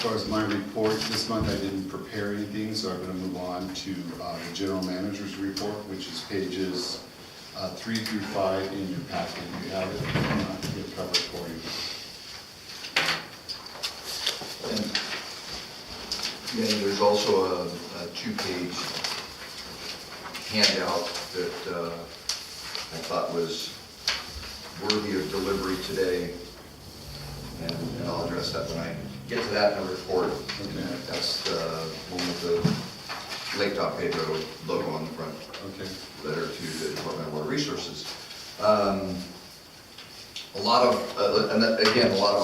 far as my report, this month I didn't prepare anything, so I'm going to move on to the general manager's report, which is pages 3 through 5 in your packet. You have it. We'll cover it for you. And there's also a 2-page handout that I thought was worthy of delivery today, and I'll address that when I get to that in the report. Okay. That's the one with the Lake Top Pedro logo on the front. Okay. Letter to the Department of Water Resources. A lot of, and again, a lot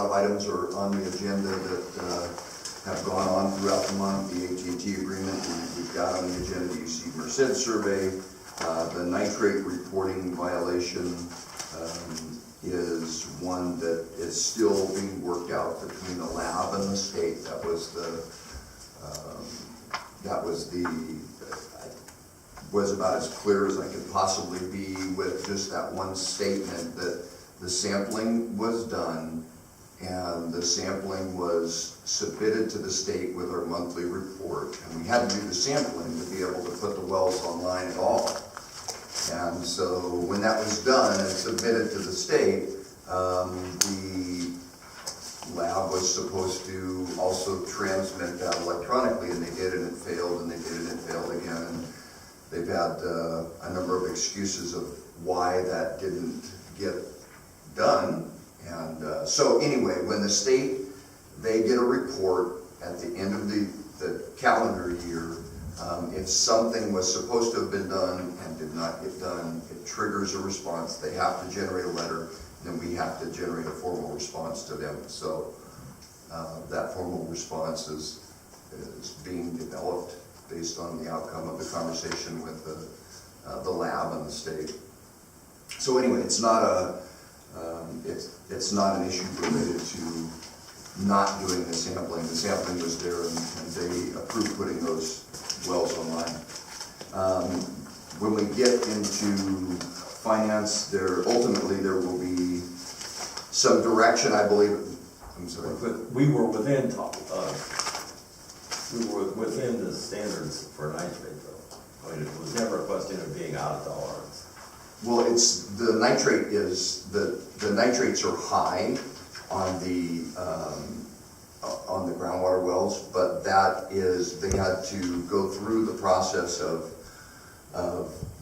of items are on the agenda that have gone on throughout the month. The AT&T agreement we've got on the agenda. You see Merced survey. The nitrate reporting violation is one that is still being worked out between the lab and the state. That was about as clear as I could possibly be with just that one statement that the sampling was done and the sampling was submitted to the state with our monthly report, and we had to do the sampling to be able to put the wells online at all. And so when that was done and submitted to the state, the lab was supposed to also transmit that electronically, and they did, and it failed, and they did, and it failed again. And they've had a number of excuses of why that didn't get done. And so anyway, when the state, they get a report at the end of the calendar year. If something was supposed to have been done and did not get done, it triggers a response. They have to generate a letter, and then we have to generate a formal response to them. So that formal response is being developed based on the outcome of the conversation with the lab and the state. So anyway, it's not an issue related to not doing the sampling. The sampling was there, and they approved putting those wells online. When we get into finance, ultimately there will be some direction, I believe. I'm sorry. But we were within within the standards for nitrate, though. I mean, it was never a question of being out of tolerance. Well, it's the nitrate is the nitrates are high on the groundwater wells, but that is, they had to go through the process of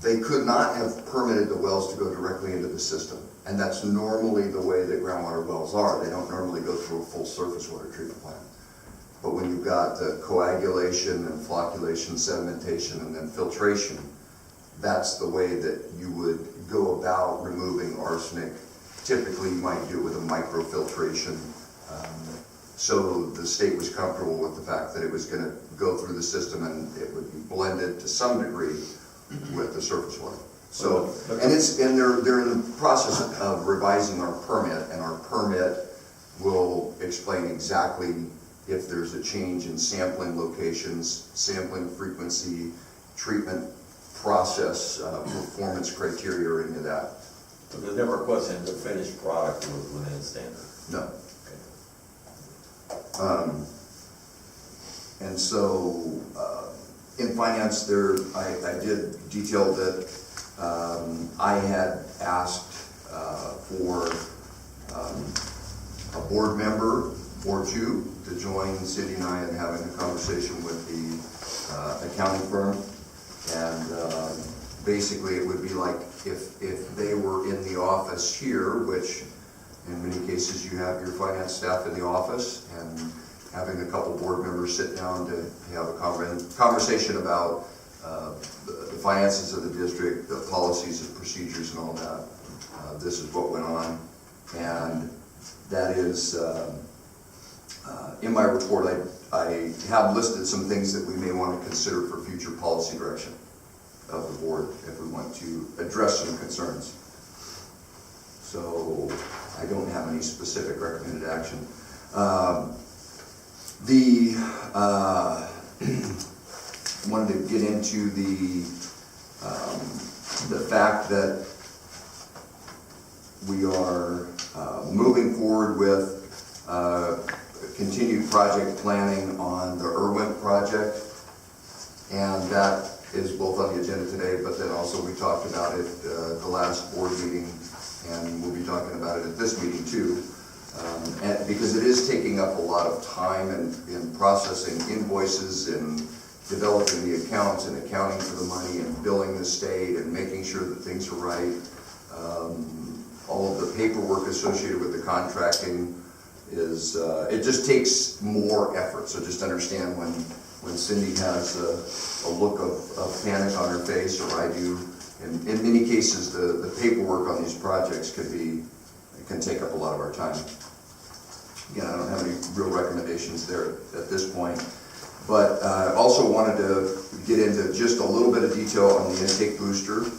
they could not have permitted the wells to go directly into the system, and that's normally the way that groundwater wells are. They don't normally go through a full surface water treatment plant. But when you've got the coagulation and flocculation, sedimentation, and then filtration, that's the way that you would go about removing arsenic. Typically, you might do it with a microfiltration. So the state was comfortable with the fact that it was going to go through the system and it would be blended to some degree with the surface water. So, and they're in the process of revising our permit, and our permit will explain exactly if there's a change in sampling locations, sampling frequency, treatment process, performance criteria, or any of that. But there's never a question the finished product was within standard. No. And so in finance, I did detail that I had asked for a board member or two to join Cindy and I in having a conversation with the accounting firm. And basically it would be like if they were in the office here, which in many cases you have your finance staff in the office, and having a couple board members sit down to have a conversation about the finances of the district, the policies and procedures and all that. This is what went on, and that is in my report. I have listed some things that we may want to consider for future policy direction of the board if we want to address some concerns. So I don't have any specific recommended action. Wanted to get into the fact that we are moving forward with continued project planning on the Irwin project, and that is both on the agenda today, but then also we talked about it the last board meeting, and we'll be talking about it at this meeting too, and because it is taking up a lot of time in processing invoices and developing the accounts and accounting for the money and billing the state and making sure that things are right. All of the paperwork associated with the contracting is, it just takes more effort. So just understand when Cindy has a look of panic on her face, or I do, in many cases the paperwork on these projects can take up a lot of our time. Again, I don't have any real recommendations there at this point, but also wanted to get into just a little bit of detail on the intake booster.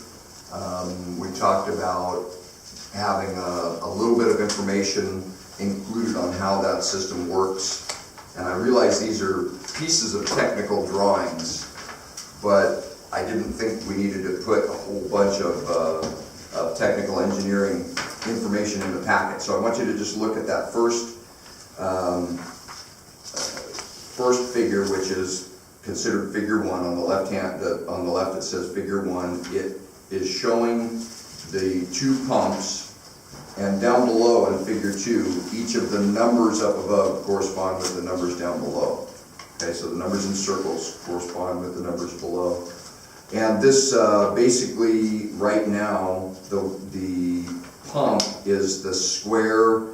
We talked about having a little bit of information included on how that system works. And I realize these are pieces of technical drawings, but I didn't think we needed to put a whole bunch of technical engineering information in the packet. So I want you to just look at that first figure, which is considered figure 1 on the left hand. On the left it says figure 1. It is showing the 2 pumps, and down below in figure 2, each of the numbers up above correspond with the numbers down below. Okay, so the numbers in circles correspond with the numbers below. And this basically right now, the pump is the square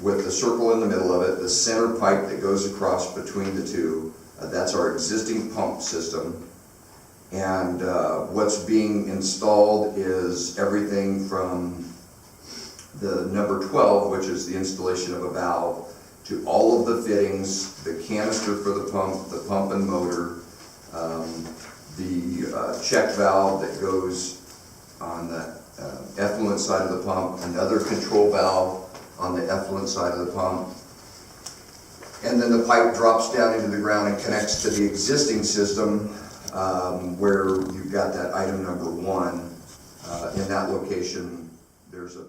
with the circle in the middle of it, the center pipe that goes across between the two. That's our existing pump system. And what's being installed is everything from the number 12, which is the installation of a valve, to all of the fittings, the canister for the pump and motor, the check valve that goes on the effluent side of the pump, another control valve on the effluent side of the pump, and then the pipe drops down into the ground and connects to the existing system, where you've got that item number 1. In that location, there's a